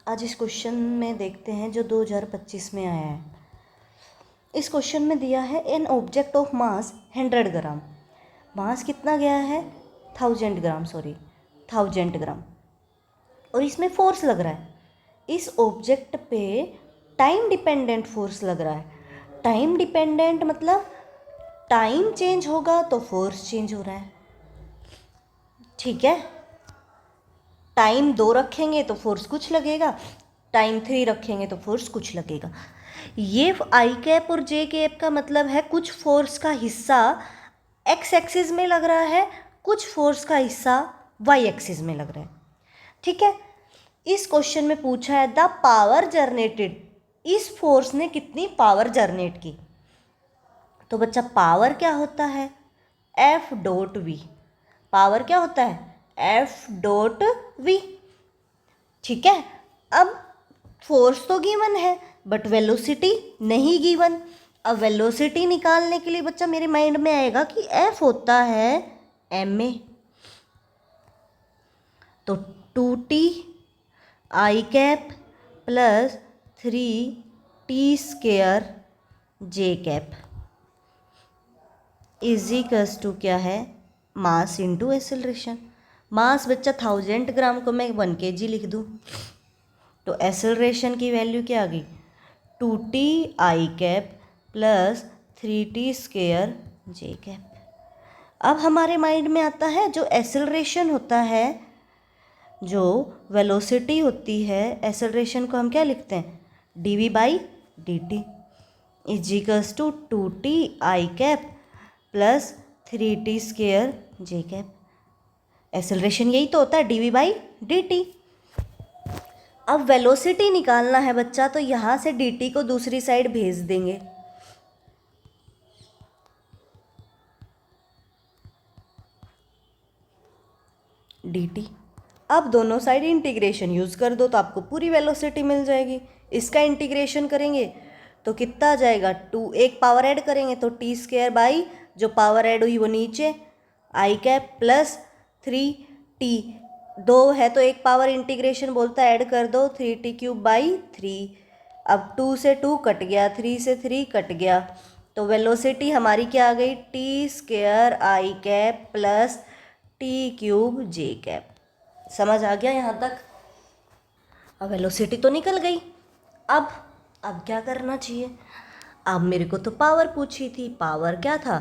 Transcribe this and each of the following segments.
आज इस क्वेश्चन में देखते हैं जो 2025 में आया है। इस क्वेश्चन में दिया है एन ऑब्जेक्ट ऑफ मास 100 ग्राम। मास कितना गया है 1000 ग्राम और इसमें फोर्स लग रहा है। इस ऑब्जेक्ट पे टाइम डिपेंडेंट फोर्स लग रहा है। टाइम डिपेंडेंट मतलब टाइम चेंज होगा तो फोर्स चेंज हो रहा है, ठीक है। टाइम 2 रखेंगे तो फोर्स कुछ लगेगा, टाइम 3 रखेंगे तो फोर्स कुछ लगेगा। ये आई कैप और जे कैप का मतलब है कुछ फोर्स का हिस्सा एक्स एक्सिस में लग रहा है, कुछ फोर्स का हिस्सा वाई एक्सिस में लग रहा है, ठीक है। इस क्वेश्चन में पूछा है द पावर जनरेटेड, इस फोर्स ने कितनी पावर जनरेट की। तो बच्चा पावर क्या होता है एफ डॉट वी। पावर क्या होता है एफ डॉट वी, ठीक है। अब फोर्स तो गिवन है बट वेलोसिटी नहीं गिवन। अब वेलोसिटी निकालने के लिए बच्चा मेरे माइंड में आएगा कि एफ होता है एम ए, तो 2t i cap plus 3t² j cap equals to क्या है मास इंटू एसेलरेशन। मास बच्चा 1000 ग्राम को मैं 1 kg लिख दूँ तो एसेलरेशन की वैल्यू क्या आ गई 2t i cap plus 3t² j cap. अब हमारे माइंड में आता है जो एसेलरेशन होता है, जो वेलोसिटी होती है, एसेलरेशन को हम क्या लिखते हैं dv/dt equals to 2t i cap plus 3t² j cap. Acceleration यही तो होता है dv/dt। अब वेलोसिटी निकालना है बच्चा, तो यहाँ से dt को दूसरी साइड भेज देंगे। dt, अब दोनों साइड इंटीग्रेशन यूज़ कर दो तो आपको पूरी वेलोसिटी मिल जाएगी। इसका इंटीग्रेशन करेंगे तो कितना आ जाएगा 2, एक पावर ऐड करेंगे तो t² जो पावर ऐड हुई वो नीचे आई कैप प्लस 3t, 2 है तो एक पावर इंटीग्रेशन बोलता है ऐड कर दो 3t³ अब 2 से 2 कट गया, 3 से 3 कट गया, तो वेलोसिटी हमारी क्या आ गई t² आई कैप प्लस t³ जे कैप। समझ आ गया यहाँ तक। अब वेलोसिटी तो निकल गई। अब क्या करना चाहिए। अब मेरे को तो पावर पूछी थी, पावर क्या था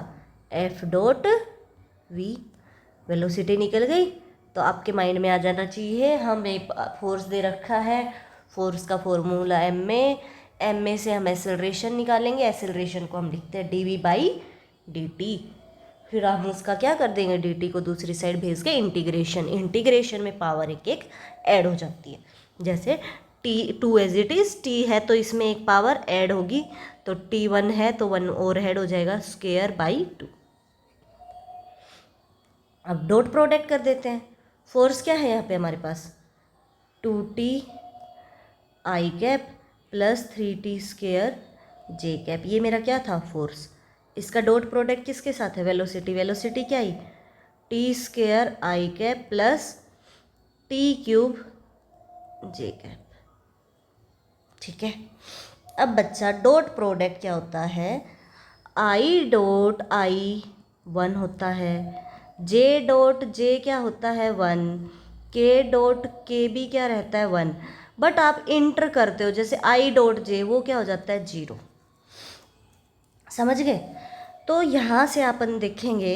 एफ डॉट वी। वेलोसिटी निकल गई तो आपके माइंड में आ जाना चाहिए हमें फोर्स दे रखा है, फोर्स का फॉर्मूला एम ए से हम एसेलरेशन निकालेंगे, एसेलरेशन को हम लिखते हैं dv/dt। फिर हम उसका क्या कर देंगे dt को दूसरी साइड भेज के इंटीग्रेशन में पावर एक एक ऐड हो जाती है। जैसे t2 as it is, t है तो इसमें एक पावर ऐड होगी तो t1 है तो 1 और ऐड हो जाएगा ²/2। अब डॉट प्रोडक्ट कर देते हैं। फोर्स क्या है यहाँ पे हमारे पास 2t i cap plus 3t² j cap, ये मेरा क्या था फोर्स। इसका डॉट प्रोडक्ट किसके साथ है वेलोसिटी, वेलोसिटी क्या आई t² आई कैप प्लस t³ जे कैप, ठीक है। अब बच्चा डॉट प्रोडक्ट क्या होता है आई डॉट आई 1 होता है, जे डॉट जे क्या होता है 1, के डॉट के भी क्या रहता है 1, बट आप इंटर करते हो जैसे आई डॉट जे वो क्या हो जाता है 0। समझ गए। तो यहाँ से अपन देखेंगे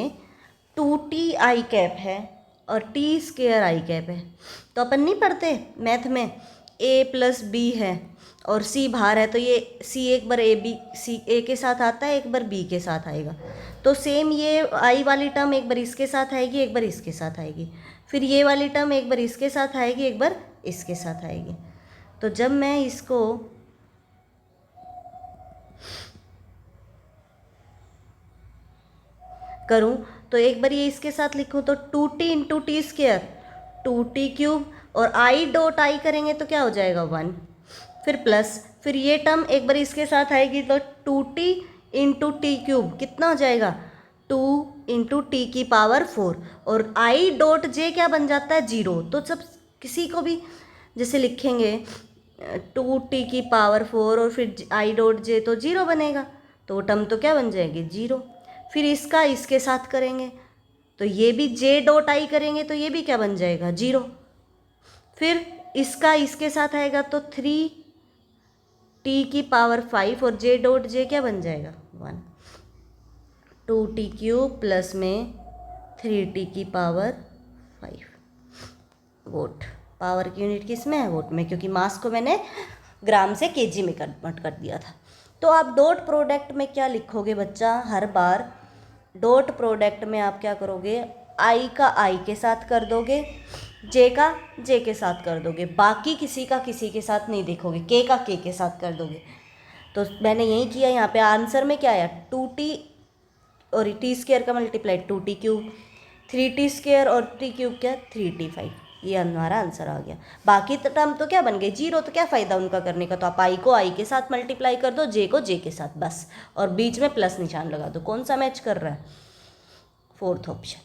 2t आई कैप है और t² आई कैप है, तो अपन नहीं पढ़ते मैथ में a प्लस b है और c बाहर है तो ये c एक बार a के साथ आता है, एक बार b के साथ आएगा, तो सेम ये i वाली टर्म एक बार इसके साथ आएगी, एक बार इसके साथ आएगी, फिर ये वाली टर्म एक बार इसके साथ आएगी, एक बार इसके साथ आएगी। तो जब मैं इसको करूं तो एक बार ये इसके साथ लिखूं तो 2t इंटू t², 2t³ और आई डॉट आई करेंगे तो क्या हो जाएगा 1, फिर प्लस, फिर ये टर्म एक बार इसके साथ आएगी तो 2t इंटू t³ कितना हो जाएगा 2 इंटू t⁴ और आई डॉट जे क्या बन जाता है 0। तो जब किसी को भी जैसे लिखेंगे 2t⁴ और फिर i डॉट जे तो 0 बनेगा, तो वो टर्म तो क्या बन जाएगी 0। फिर इसका इसके साथ करेंगे तो ये भी जे डॉट आई करेंगे तो ये भी क्या बन जाएगा 0। फिर इसका इसके साथ आएगा तो 3t⁵ और जे डॉट जे क्या बन जाएगा 1। 2t³ प्लस में 3t⁵ वोट। पावर की यूनिट किस में है वोट में, क्योंकि मास को मैंने ग्राम से केजी में कन्वर्ट कर दिया था। तो आप डॉट प्रोडक्ट में क्या लिखोगे बच्चा, हर बार डॉट प्रोडक्ट में आप क्या करोगे, आई का आई के साथ कर दोगे, जे का जे के साथ कर दोगे, बाकी किसी का किसी के साथ नहीं देखोगे, के का के साथ कर दोगे। तो मैंने यही किया। यहाँ पे आंसर में क्या आया 2t और t² का मल्टीप्लाई 2t³, 3t² और t³ क्या 3t5, ये हमारा आंसर आ गया। बाकी टर्म तो क्या बन गए 0, तो क्या फ़ायदा उनका करने का। तो आप आई को आई के साथ मल्टीप्लाई कर दो, जे को जे के साथ बस, और बीच में प्लस निशान लगा दो। कौन सा मैच कर रहा है, 4th ऑप्शन।